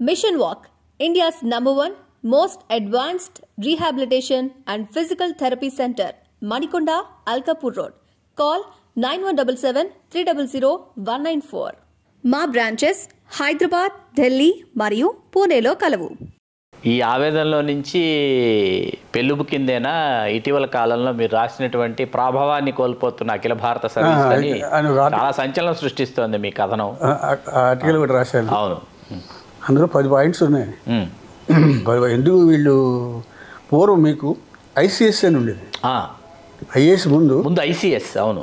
Mission Walk, India's #1 most advanced rehabilitation and physical therapy center, Manikonda, Alkapur Road. Call 9177-300-194. మా branches Hyderabad, Delhi మరియు పూణేలో కలవు. ఈ ఆవేదనలో నుంచి పెళ్ళుబు కిందేనా ఇటీవల కాలంలో మీరు రాసినటువంటి ప్రభావాన్ని కోల్పోతున్న అఖిల భారత సర్వీస్ అని చాలా సంచలనం సృష్టిస్తోంది మీ కథనం. ఆర్టికల్ కూడా రాశాను. అవును, అందులో 10 పాయింట్స్ ఉన్నాయి. ఎందుకు వీళ్ళు పూర్వం మీకు ఐసిఎస్ అని ఉండేది. ఐఏఎస్ ముందు ఐసిఎస్. అవును,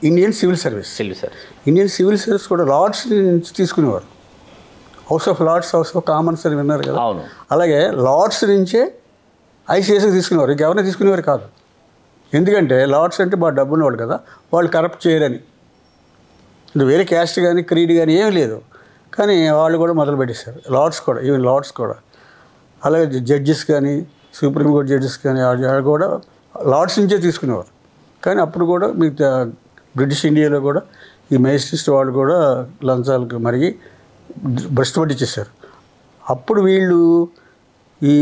Indian civil service. Indian civil service కూడా లార్డ్స్ నుంచి తీసుకునేవారు. House of lords, house of commons అని విన్నారు కదా. అవును, అలాగే లార్డ్స్ నుంచే ఐసిఎస్కి తీసుకునేవారు, ఇంకెవరైనా తీసుకునేవారు కాదు. ఎందుకంటే లార్డ్స్ అంటే బాగా డబ్బు ఉన్నవాళ్ళు కదా, వాళ్ళు కరప్ట్ చేయరని. వేరే క్యాస్ట్ కానీ క్రీడ్ కానీ ఏమీ లేదు, కానీ వాళ్ళు కూడా మొదలు పెట్టేశారు. లార్డ్స్ కూడా, ఈవెన్ లార్డ్స్ కూడా. అలాగే జడ్జెస్ కానీ, సుప్రీంకోర్టు జడ్జెస్ కానీ కూడా లార్డ్స్ నుంచే తీసుకునేవారు. కానీ అప్పుడు కూడా మిగతా బ్రిటిష్ ఇండియాలో కూడా ఈ మేజిస్ట్రేట్స్ వాళ్ళు కూడా లంచాలకు మరిగి భ్రష్టు పట్టించేశారు. అప్పుడు వీళ్ళు ఈ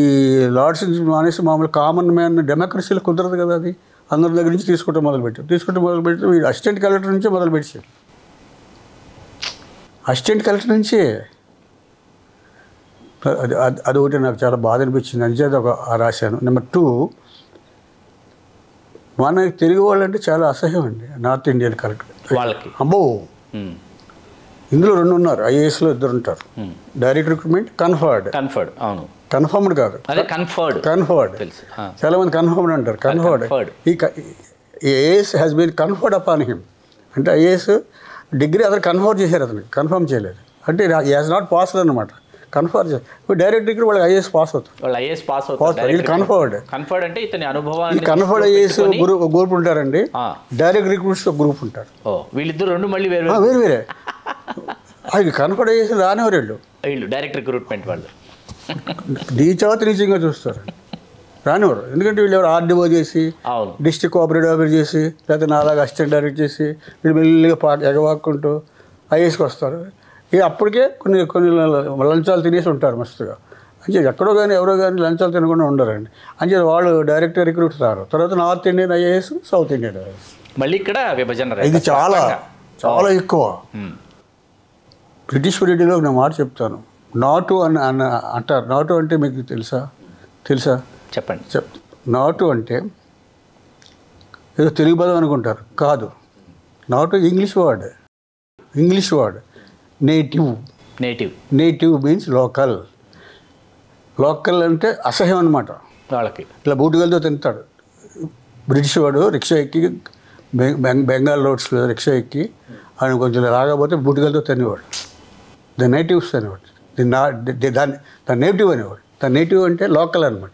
లార్డ్స్ నుంచి మానేసి మామూలు కామన్ మ్యాన్ డెమోక్రసీలో కుదరదు కదా, అది అందరి దగ్గర నుంచి తీసుకుంటే మొదలుపెట్టి వీళ్ళు అసిస్టెంట్ కలెక్టర్ నుంచే మొదలుపెట్టారు. అసిస్టెంట్ కలెక్టర్ నుంచే. అది ఒకటి నాకు చాలా బాధ అనిపించింది, అంచేది రాశాను. నెంబర్ 2, మన తెలుగు వాళ్ళంటే చాలా అసహ్యం అండి నార్త్ ఇండియన్ కలెక్టర్ వాళ్ళకి. అబ్బో, ఇందులో 2 ఉన్నారు, ఐఏఎస్లో 2 ఉంటారు. Direct recruitment, conferred. అవును, కన్ఫర్మ్డ్ కాదు, కన్ఫర్డ్. చాలా మంది కన్ఫర్మ్డ్ అంటారు. కన్ఫర్డ్. ఈ IAS has been conferred upon him. అంటే ఐఏఎస్ డిగ్రీ అతను కన్ఫర్మ్ చేశారు, అతనికి కన్ఫర్మ్ చేయలేదు. అంటే హీ హాజ్ నాట్ పాస్డ్ అనమాట. కన్ఫర్మ్ చేశారు. ఇప్పుడు డైరెక్ట్ డిగ్రీ వాళ్ళకి ఐఏఎస్ పాస్ అవుతారు. కన్ఫర్డ్ అంటే ఇతని అనుభవం. కన్ఫర్డ్ ఐఏఎస్ గ్రూప్ ఉంటారండి, డైరెక్ట్ రిక్రూట్స్ గ్రూప్ ఉంటారు. వీళ్ళిద్దరు 2 మళ్ళీ వేరే. అది కన్ఫర్డ్ ఐఏఎస్ రానివారు వీళ్ళు డైరెక్ట్ రిక్రూట్మెంట్ వాళ్ళు నీచంగా చూస్తారు, రానివారు. ఎందుకంటే వీళ్ళు ఎవరు ఆర్డీఓ చేసి, డిస్ట్రిక్ట్ కోఆపరేటివ్ ఆఫీసర్ చేసి, లేకపోతే నాలాగా అసిస్టెంట్ డైరెక్ట్ చేసి వీళ్ళు మెల్లిగా ఎగవాక్కుంటూ ఐఏఎస్కి వస్తారు. ఇక అప్పటికే కొన్ని లంచాలు తినేసి ఉంటారు మస్తుగా. అంటే ఎక్కడో కానీ ఎవరో కానీ లంచాలు తినకుండా ఉండరండి. అంటే వాళ్ళు డైరెక్ట్ రిక్రూట్ రారు. తర్వాత north Indian IAS, south Indian IAS. మళ్ళీ ఇక్కడ విభజన ఇది చాలా ఎక్కువ. బ్రిటిష్ పీరియడ్లో నేను మాట చెప్తాను, నాటు అని అంటారు. నాటు అంటే మీకు తెలుసా? చెప్పండి. నాటు అంటే ఏదో తెలుగు పదం అనుకుంటారు, కాదు. నాటు English word. Native means local. అంటే అసహ్యం అనమాట వాళ్ళకి. ఇట్లా బూటుగలతో తింటాడు. బ్రిటిష్ వాడు రిక్షా ఎక్కి బెంగాల్ రోడ్స్లో రిక్షా ఎక్కి ఆయన కొంచెం రాకపోతే బూటుగలతో తినేవాడు. ద నేటివ్స్ అనేవాడు. ద నేటివ్ అనేవాడు. ద నేటివ్ అంటే లోకల్ అనమాట.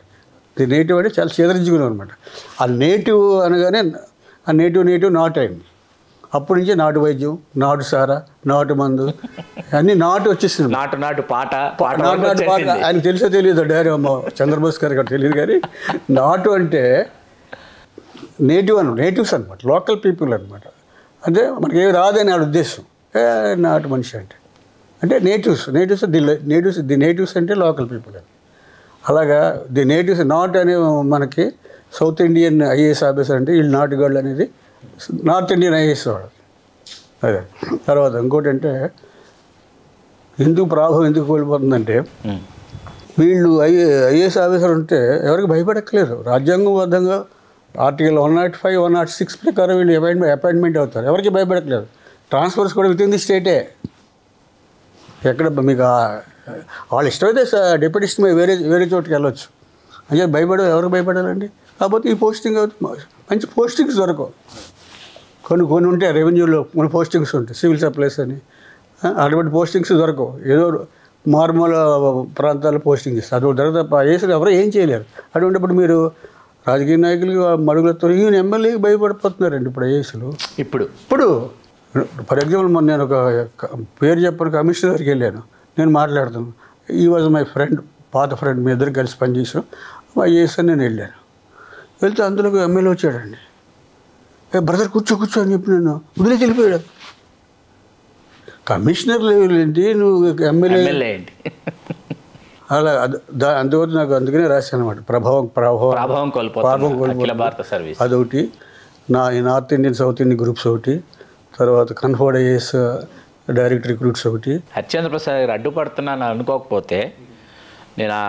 ది నేటివ్ అంటే చాలా చేదరించుకునేవాడు అనమాట. ఆ నేటివ్ అనగానే ఆ నేటివ్ నాటు అయింది. అప్పటి నుంచి నాటు వైద్యం, నాటు సారా, నాటు మందు అన్నీ నాటు వచ్చేసింది. నాటు పాట ఆయన తెలుసో తెలియదు, చంద్రబోస్ గారు ఇక్కడ తెలియదు. కానీ నాటు అంటే నేటివ్స్ అనమాట, లోకల్ పీపుల్ అనమాట. అంటే మనకి ఏమి రాదని ఆడ ఉద్దేశం. నాటు మనిషి అంటే నేటివ్స్ అంటే లోకల్ పీపుల్ అని. అలాగా ది నేటివ్స్ నాట్ అనే మనకి సౌత్ ఇండియన్ ఐఏఎస్ ఆఫీసర్ అంటే వీళ్ళు నాటుగాళ్ళు అనేది నార్త్ ఇండియన్ ఐఏఎస్ వాడు. అదే. తర్వాత ఇంకోటి అంటే ప్రభావం ఎందుకు కోల్పోతుందంటే వీళ్ళు ఐఏఎస్ ఆఫీసర్ ఉంటే ఎవరికి భయపడక్కలేదు. రాజ్యాంగబద్ధంగా ఆర్టికల్ 105, 106 ప్రకారం వీళ్ళు అపాయింట్మెంట్ అవుతారు. ఎవరికి భయపడక్కలేదు. ట్రాన్స్ఫర్స్ కూడా విత్ ఇన్ ది స్టేటే. ఎక్కడ మీకు వాళ్ళు ఇష్టమైతే డిప్యూటీ వేరే చోటుకి వెళ్ళొచ్చు. అంటే ఎవరికి భయపడాలండి? కాకపోతే ఈ పోస్టింగ్ మంచి పోస్టింగ్స్ దొరకవు. కొన్ని ఉంటాయి, రెవెన్యూలో కొన్ని పోస్టింగ్స్ ఉంటాయి, సివిల్ సప్లైస్ అని. అటువంటి పోస్టింగ్స్ దొరకవు. ఏదో మారుమూల ప్రాంతాల్లో పోస్టింగ్ ఇస్తారు. అది దొరక తప్ప ఐఏఎస్లు ఎవరో ఏం చేయలేరు. అటువంటిప్పుడు మీరు రాజకీయ నాయకులు మడుగులతో ఈయన ఎమ్మెల్యేకి భయపడిపోతున్నారండి ఇప్పుడు ఐఏఎస్లు. ఇప్పుడు ఫర్ ఎగ్జాంపుల్ మొన్న నేను ఒక పేరు చెప్పని కమిషనర్ దగ్గరికి వెళ్ళాను. నేను మాట్లాడుతాను. ఈ వాజ్ మై ఫ్రెండ్, పాత ఫ్రెండ్. మీ ఇద్దరు కలిసి పనిచేసాం. ఐఏఎస్ అని నేను వెళ్ళాను. వెళ్తే అందులోకి ఎమ్మెల్యే వచ్చాడండి. బ్రదర్ కూర్చో అని చెప్పి నేను వదిలేసి వెళ్ళిపోయాడు. కమిషనర్ లెవెల్ ఏంటి, నువ్వు ఎమ్మెల్యే ఏంటి? అలా అందువల్ల నాకు అందుకనే రాశాను అనమాట. ప్రభావం కోల్పోతుంది అఖిల భారత సర్వీస్. అదొకటి. ఈ north Indian south Indian groups ఒకటి, తర్వాత కన్ఫర్డ్ ఐఏఎస్ డైరెక్ట్ రిక్రూట్స్ ఒకటి. హరిశ్చంద్ర ప్రసాద్ గారు అడ్డుపడుతున్నాను అనుకోకపోతే నేను ఆ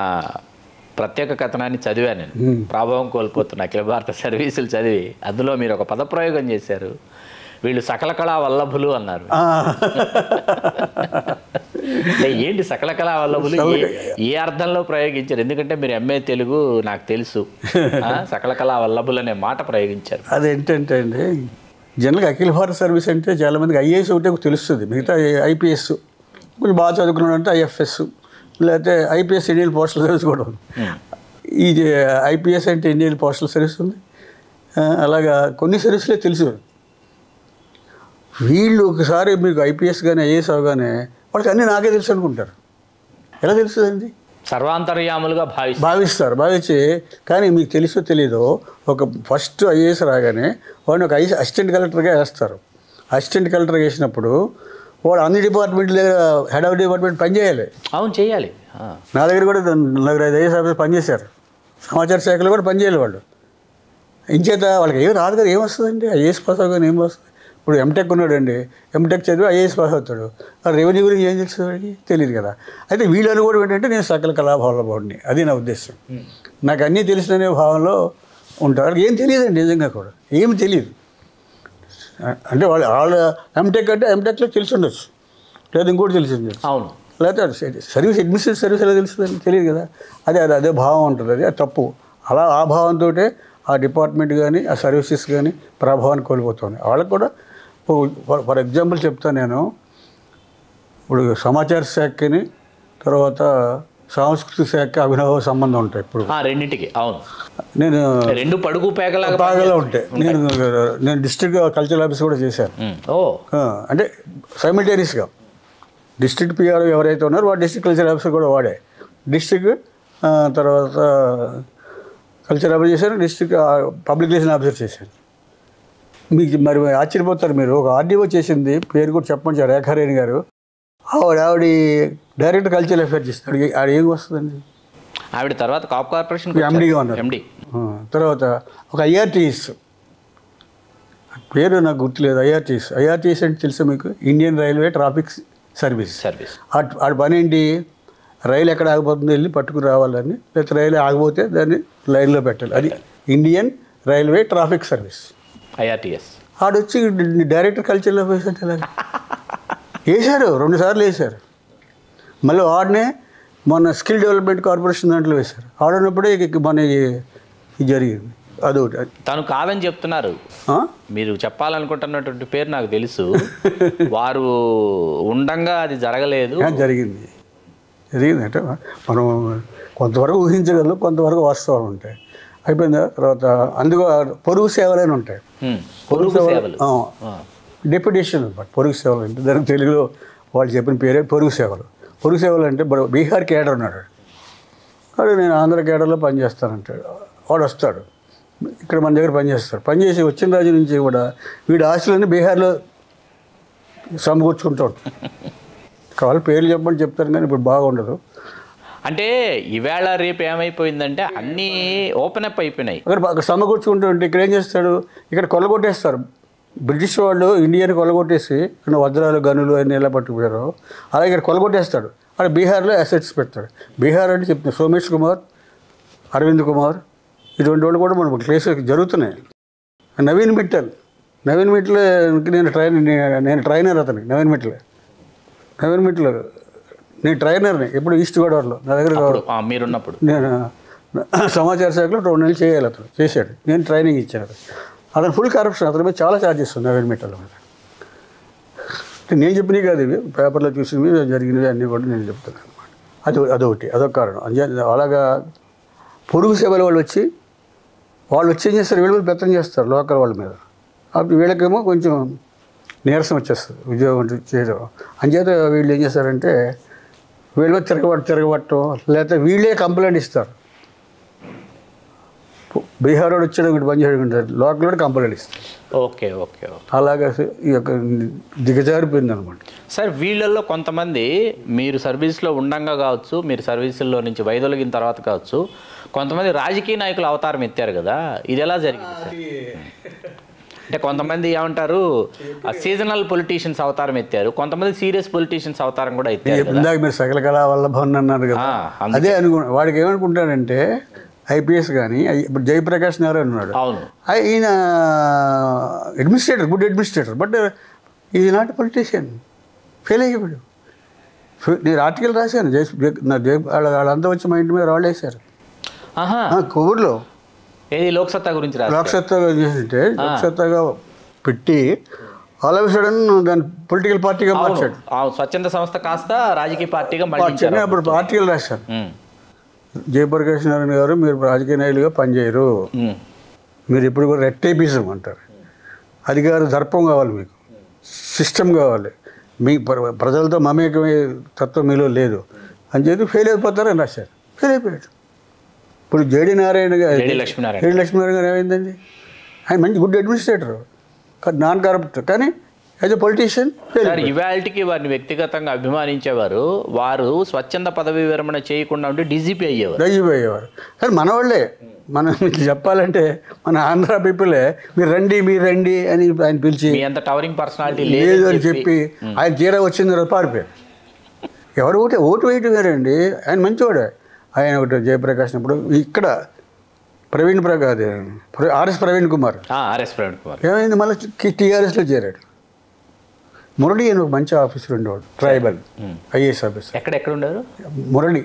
ప్రత్యేక కథనాన్ని చదివాను. నేను ప్రభావం కోల్పోతున్న అఖిల భారత సర్వీసులు చదివి అందులో మీరు ఒక పదప్రయోగం చేశారు, వీళ్ళు సకల కళా వల్లభులు అన్నారు. ఏంటి సకల కళా వల్లభులు, ఏ అర్థంలో ప్రయోగించారు? ఎందుకంటే మీరు ఎంఏ తెలుగు నాకు తెలుసు, సకల కళా వల్లభులు అనే మాట ప్రయోగించారు. అదేంటంటే అండి, జనరల్గా అఖిల భారత సర్వీస్ అంటే చాలామందికి ఐఏఎస్ ఒకటే తెలుస్తుంది, మిగతా ఐపీఎస్ కొంచెం బాగా చదువుకున్నాడు అంటే ఐఎఫ్ఎస్, లేకపోతే ఐపీఎస్ ఇండియన్ పోస్టల్ సర్వీస్ కూడా ఉంది. ఇది ఐపీఎస్ అంటే ఇండియన్ పోస్టల్ సర్వీస్ ఉంది. అలాగా కొన్ని సర్వీసులే తెలుసు. వీళ్ళు ఒకసారి మీకు ఐపీఎస్ కానీ ఐఏఎస్ అవగానే వాళ్ళకి అన్నీ నాకే తెలుసు అనుకుంటారు. ఎలా తెలుస్తుందండి? సర్వాంతర్యాములుగా భావించి, కానీ మీకు తెలుసో తెలీదో ఒక ఫస్ట్ ఐఏఎస్ రాగానే వాడిని ఒక అసిస్టెంట్ కలెక్టర్గా వేస్తారు. అసిస్టెంట్ కలెక్టర్గా వేసినప్పుడు వాడు అన్ని డిపార్ట్మెంట్లు హెడ్ ఆఫ్ డిపార్ట్మెంట్ పనిచేయాలి. అవును, చేయాలి. నా దగ్గర కూడా 4-5 ఐఏఎస్ ఆఫీసర్ పనిచేశారు. సమాచార శాఖలో కూడా పనిచేయాలి వాళ్ళు. ఇంచేత వాళ్ళకి ఏమి రాదు కదా, ఏమొస్తుందండి? ఐఏఎస్ పాస్ అవగానే ఏం వస్తుంది? ఇప్పుడు ఎంటెక్ ఉన్నాడండి, ఎంటెక్ చదివి ఐఏఎస్ పాస్ అవుతాడు, రెవెన్యూ గురించి ఏం తెలుసు వాడికి? తెలియదు కదా. అయితే వీళ్ళు అనుకోవడం ఏంటంటే నేను సకల కళాభావాల బాగుండి, అది నా ఉద్దేశం. నాకు అన్నీ తెలిసిననే భావంలో ఉంటారు. వాళ్ళకి ఏం తెలియదండి, నిజంగా కూడా ఏమి తెలియదు. అంటే వాళ్ళ ఎంటెక్ అంటే ఎంటెక్లో తెలిసి ఉండొచ్చు, లేదా ఇంకోటి తెలిసి ఉండొచ్చు. అవును. లేకపోతే సర్వీస్ అడ్మినిస్ట్రేటివ్ సర్వీస్ ఎలా తెలుస్తుందని తెలియదు కదా. అదే భావం ఉంటుంది, అది తప్పు. అలా ఆ భావంతో ఆ డిపార్ట్మెంట్ కానీ ఆ సర్వీసెస్ కానీ ప్రభావాన్ని కోల్పోతుంది. వాళ్ళకి కూడా ఫర్ ఎగ్జాంపుల్ చెప్తాను నేను. ఇప్పుడు సమాచార శాఖని తర్వాత సాంస్కృతిక శాఖ అభినవ సంబంధం ఉంటాయి. ఇప్పుడు రెండింటికి. అవును, నేను 2 పడుగు పేగలా ఉంటాయి. నేను డిస్ట్రిక్ట్ కల్చరల్ ఆఫీస్ కూడా చేశాను. అంటే సైమిల్టేనియస్గా డిస్ట్రిక్ట్ పిఆర్ ఎవరైతే ఉన్నారో వాడు డిస్ట్రిక్ట్ కల్చరల్ ఆఫీసర్ కూడా వాడే. డిస్ట్రిక్ట్ తర్వాత కల్చర్ ఆఫీసర్ చేశాను, డిస్ట్రిక్ట్ పబ్లిక్ రిలేషన్ ఆఫీసర్ చేశాను. మీకు మరి ఆశ్చర్యపోతారు మీరు, ఒక ఆర్డీఓ చేసింది, పేరు కూడా చెప్పండి, రేఖారేణి గారు. ఆవిడ డైరెక్ట్ కల్చరల్ అఫేర్స్ చేస్తాడు. ఆవిడ ఏం వస్తుందండి? ఆవిడ తర్వాత కాప్ కార్పొరేషన్ ఎండీగా ఉన్నారు. తర్వాత ఒక ఐఆర్టీఎస్, పేరు నాకు గుర్తులేదు. ఐఆర్టీఎస్ అంటే తెలుసా మీకు? Indian railway traffic service. ఆడ పని ఏంటి? రైలు ఎక్కడ ఆగిపోతుందో వెళ్ళి పట్టుకుని రావాలని, లేకపోతే రైలు ఆగిపోతే దాన్ని లైన్లో పెట్టాలి. అది Indian railway traffic service, IRTS. ఆడొచ్చి డైరెక్టర్ కల్చరల్ అఫేర్స్ అంటే వేశారు, 2 సార్లు వేశారు. మళ్ళీ వాడినే మొన్న స్కిల్ డెవలప్మెంట్ కార్పొరేషన్ దాంట్లో వేశారు. ఆడనప్పుడే మన ఇది జరిగింది. అదొకటి. తను కాదని చెప్తున్నారు. మీరు చెప్పాలనుకుంటున్నటువంటి పేరు నాకు తెలుసు. వారు ఉండంగా అది జరిగింది అంటే మనం కొంతవరకు ఊహించగలం, కొంతవరకు వాస్తవాలు ఉంటాయి. అయిపోయిందా? తర్వాత అందుకు పొరుగు సేవలని ఉంటాయి. పొరుగు సేవలు, డెప్యుటేషన్ అనమాట. పొరుగు సేవలు అంటే దానికి తెలుగులో వాళ్ళు చెప్పిన పేరే పొరుగు సేవలు. పొరుగు సేవలు అంటే బీహార్ కేడర్ ఉన్నాడు, వాడు నేను ఆంధ్ర కేడర్లో పనిచేస్తానంటాడు. వాడు వస్తాడు, ఇక్కడ మన దగ్గర పనిచేసి వచ్చిన రాజు నుంచి కూడా వీడి ఆస్తులన్నీ బీహార్లో సమకూర్చుకుంటూ ఉంటాడు. కావాలి పేర్లు చెప్పమని చెప్తాను, కానీ ఇప్పుడు బాగుండదు. అంటే ఈవేళ రేపు ఏమైపోయిందంటే అన్నీ ఓపెన్ అప్ అయిపోయినాయి. అక్కడ సమకూర్చుకుంటూ ఉంటే ఇక్కడ ఏం చేస్తాడు? ఇక్కడ కొల్లగొట్టేస్తారు. బ్రిటిష్ వాళ్ళు ఇండియాని కొల్లగొట్టేసి వజ్రాలు గనులు అన్నీ ఎలా పట్టుకుపోయారో అలా ఇక్కడ కొల్లగొట్టేస్తాడు. అక్కడ బీహార్లో అసెట్స్ పెడతాడు. బీహార్ అంటే చెప్తున్నా, సోమేష్ కుమార్, అరవింద్ కుమార్, ఇటువంటి వాళ్ళు కూడా మనం కేసులు జరుగుతున్నాయి. నవీన్ మిట్టల్ నేను ట్రైనర్ అతనికి. నవీన్ మిట్టల్ నేను ట్రైనర్ని. ఎప్పుడు ఈస్ట్ గోదావరిలో నా దగ్గర మీరున్నప్పుడు నేను సమాచార శాఖలో 2 నెలలు చేయాలి. అతను చేశాడు, నేను ట్రైనింగ్ ఇచ్చాను. అతను ఫుల్ కరప్షన్, అతని మీద చాలా ఛార్జెస్ ఉంది నవీన్ మిట్టల్ మీద. నేను చెప్పినవి కాదు, ఇవి పేపర్లో చూసినవి జరిగినవి అన్నీ కూడా నేను చెప్తున్నాను అనమాట. అదొక కారణం. అలాగా పొరుగు సేవల వాళ్ళు వచ్చి ఏం చేస్తారు? వీళ్ళ మీద బెత్తం చేస్తారు లోకల్ వాళ్ళ మీద. అప్పుడు వీళ్ళకేమో కొంచెం నీరసం వచ్చేస్తుంది ఉద్యోగం చేయడం. అంచేత వీళ్ళు ఏం చేస్తారంటే వీళ్ళ మీద తిరగబట్టడం, లేకపోతే వీళ్ళే కంప్లైంట్ ఇస్తారు. బీహార్ వాడు వచ్చాడు ఒకటి పని చేయడం లోకల్ వాడు కంప్లైంట్ ఇస్తాడు. ఓకే ఓకే అలాగా ఈ యొక్క దిగజారిపోయింది అనమాట. సార్ వీళ్ళల్లో కొంతమంది మీరు సర్వీస్లో ఉండంగా కావచ్చు, మీరు సర్వీసుల్లో నుంచి వైదొలిగిన తర్వాత కావచ్చు, కొంతమంది రాజకీయ నాయకులు అవతారం ఎత్తారు కదా, ఇది ఎలా జరిగింది సార్? అంటే కొంతమంది ఏమంటారు సీజనల్ పొలిటీషియన్స్ అవతారం ఎత్తారు, కొంతమంది సీరియస్ పొలిటీషియన్స్ అవతారం కూడా ఎత్తారు. ఇందాక మీరు సకల కళా వల్లభన్ అన్నారు కదా, అదే వాడికి ఏమనుకుంటాడంటే ఐపీఎస్ కానీ ఇప్పుడు జయప్రకాష్ నారాయణ ఉన్నాడు, అవును ఈయన administrator, good administrator, but is not politician. Fail అయిపోయాడు. నేను ఆర్టికల్ రాశాను, వాళ్ళంతా వచ్చి మా ఇంటి మీద రాళ్ళు వేశారు కోవిడ్లో. ఏది లోక్సత్తా గురించి లోక్సత్తాగా చేసింటే లోక్సత్తాగా పెట్టి ఆల్ ఆఫ్ సడన్ దాన్ని పొలిటికల్ పార్టీగా మార్చాడు. స్వచ్ఛంద సంస్థ కాస్త రాజకీయ పార్టీగా మార్చాడు. అప్పుడు ఆర్టికల్ రాశాను, జయప్రకాష్ నారాయణ గారు మీరు రాజకీయ నాయకులుగా పనిచేయరు, మీరు ఇప్పుడు కూడా రెట్టేపిజం అంటారు, అధికార దర్పం కావాలి, మీకు సిస్టమ్ కావాలి, మీ ప్రజలతో మమేకమయ్యే తత్వం మీలో లేదు అని చెప్పి ఫెయిల్ అయిపోతారని రాశారు. ఫెయిల్ అయిపోయాడు. ఇప్పుడు జేడి లక్ష్మీనారాయణ గారు ఏమైందండి? ఆయన మంచి గుడ్ అడ్మినిస్ట్రేటర్, నాన్ కరప్ట్, కానీ యాజ్ ఎ పొలిటీషియన్ ఇవాళకి వారిని వ్యక్తిగతంగా అభిమానించేవారు, వారు స్వచ్ఛంద పదవి విరమణ చేయకుండా ఉంటే డీజీపీ అయ్యేవారు. కానీ మన వాళ్ళే, మనం చెప్పాలంటే మన ఆంధ్ర పీపులే మీరు రండి అని ఆయన పిలిచి అంత టవరింగ్ పర్సనాలిటీ లేదు అని చెప్పి ఆయన తీరా వచ్చిన తర్వాత పారిపోయారు. ఎవరు ఓటు వేయటం గారండి, ఆయన మంచివాడే. ఆయన ఒకటి జయప్రకాష్ అప్పుడు ఇక్కడ ఆర్ఎస్ ప్రవీణ్ కుమార్ ఏమైంది, మళ్ళీ టీఆర్ఎస్లో చేరాడు. మురళి అని ఒక మంచి ఆఫీసర్ ఉండేవాడు, ట్రైబల్ ఐఏఎస్ ఆఫీసర్. ఎక్కడ ఉండేవారు మురళి?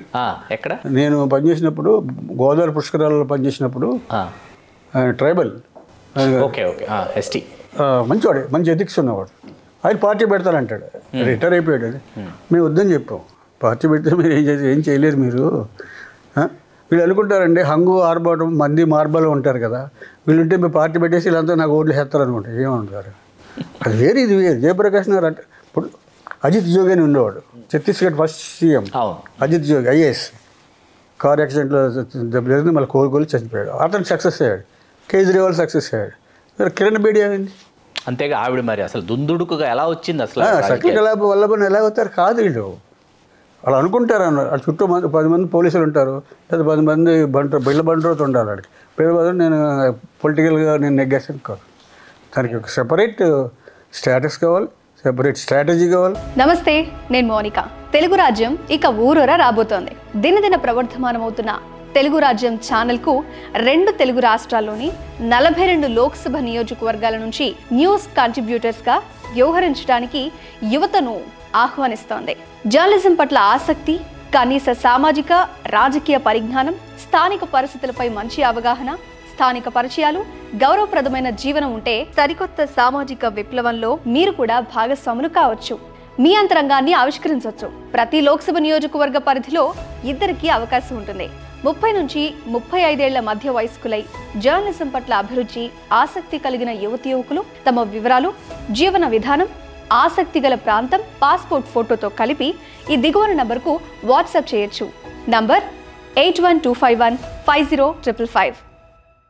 ఎక్కడ నేను పనిచేసినప్పుడు గోదావరి పుష్కరాల్లో పనిచేసినప్పుడు ఆయన ట్రైబల్, మంచివాడే, మంచి ఎథిక్స్ ఉన్నవాడు. ఆయన పార్టీ పెడతానంటాడు, రిటైర్ అయిపోయాడు. అది మేము వద్దని చెప్పాం, పార్టీ పెడితే మీరు ఏం చేయలేరు మీరు. వీళ్ళు అనుకుంటారండి హంగు ఆర్భాటం మంది మార్బల్ ఉంటారు కదా, వీళ్ళుంటే మీరు పార్టీ పెట్టేసి వీళ్ళంతా నాకు ఓట్లు వేస్తారు అనుకుంటారు. ఏమంటారు, అది వేరు ఇది వేరు. జయప్రకాష్ నారాయణ అంటే ఇప్పుడు అజిత్ జోగి అని ఉండేవాడు, ఛత్తీస్గఢ్ ఫస్ట్ సీఎం అజిత్ జోగి, ఐఏఎస్. కార్ యాక్సిడెంట్లో దెబ్బతింది, మళ్ళీ కోలుకోలు చచ్చిపోయాడు. అతను సక్సెస్ అయ్యాడు. కేజ్రీవాల్ సక్సెస్ అయ్యాడు. కిరణ్ బేడి ఏమైంది? అంతేగా ఆవిడ మరి అసలు దుందుడుకుగా ఎలా వచ్చింది అసలు? సకల కళా వల్లభన్ ఎలా అవుతారు కాదు, వీళ్ళు వాళ్ళు అనుకుంటారు అన్నారు. వాళ్ళ చుట్టూ 10 మంది పోలీసులు ఉంటారు, లేదా 10 మంది బిళ్ళ బండ్రోతో ఉండాలి. వాడికి పేరు నేను పొలిటికల్గా నేను నెగ్గేసాను కాదు, దానికి ఒక సెపరేట్ స్టేటస్ కావాలి, సెపరేట్ స్ట్రాటజీ కావాలి. నమస్తే, నేను మోనిక. తెలుగు రాజ్యం ఇక ఊరూరా రాబోతోంది. దినదిన ప్రవర్ధమానమవుతున్న తెలుగు రాజ్యం ఛానల్కు 2 తెలుగు రాష్ట్రాల్లోని 42 లోక్సభ నియోజకవర్గాల నుంచి న్యూస్ కంట్రిబ్యూటర్స్గా వ్యవహరించడానికి యువతను ఆహ్వానిస్తోంది. జర్నలిజం పట్ల ఆసక్తి, కనీస సామాజిక రాజకీయ పరిజ్ఞానం, స్థానిక పరిస్థితులపై మంచి అవగాహన, స్థానిక పరిచయాలు, గౌరవప్రదమైన జీవనం ఉంటే సరికొత్త సామాజిక విప్లవంలో మీరు కూడా భాగస్వాములు కావచ్చు. మీ అంతరంగాన్ని ఆవిష్కరించవచ్చు. ప్రతి లోక్సభ నియోజకవర్గ పరిధిలో 2కి అవకాశం ఉంటుంది. 30 నుంచి 35 ఏళ్ల మధ్య వయస్కులై జర్నలిజం పట్ల అభిరుచి, ఆసక్తి కలిగిన యువకులు తమ వివరాలు, జీవన విధానం, ఆసక్తి గల ప్రాంతం, పాస్పోర్ట్ ఫోటోతో కలిపి ఈ దిగువన నంబర్కు వాట్సాప్ చేయొచ్చు. నంబర్ 8125150555.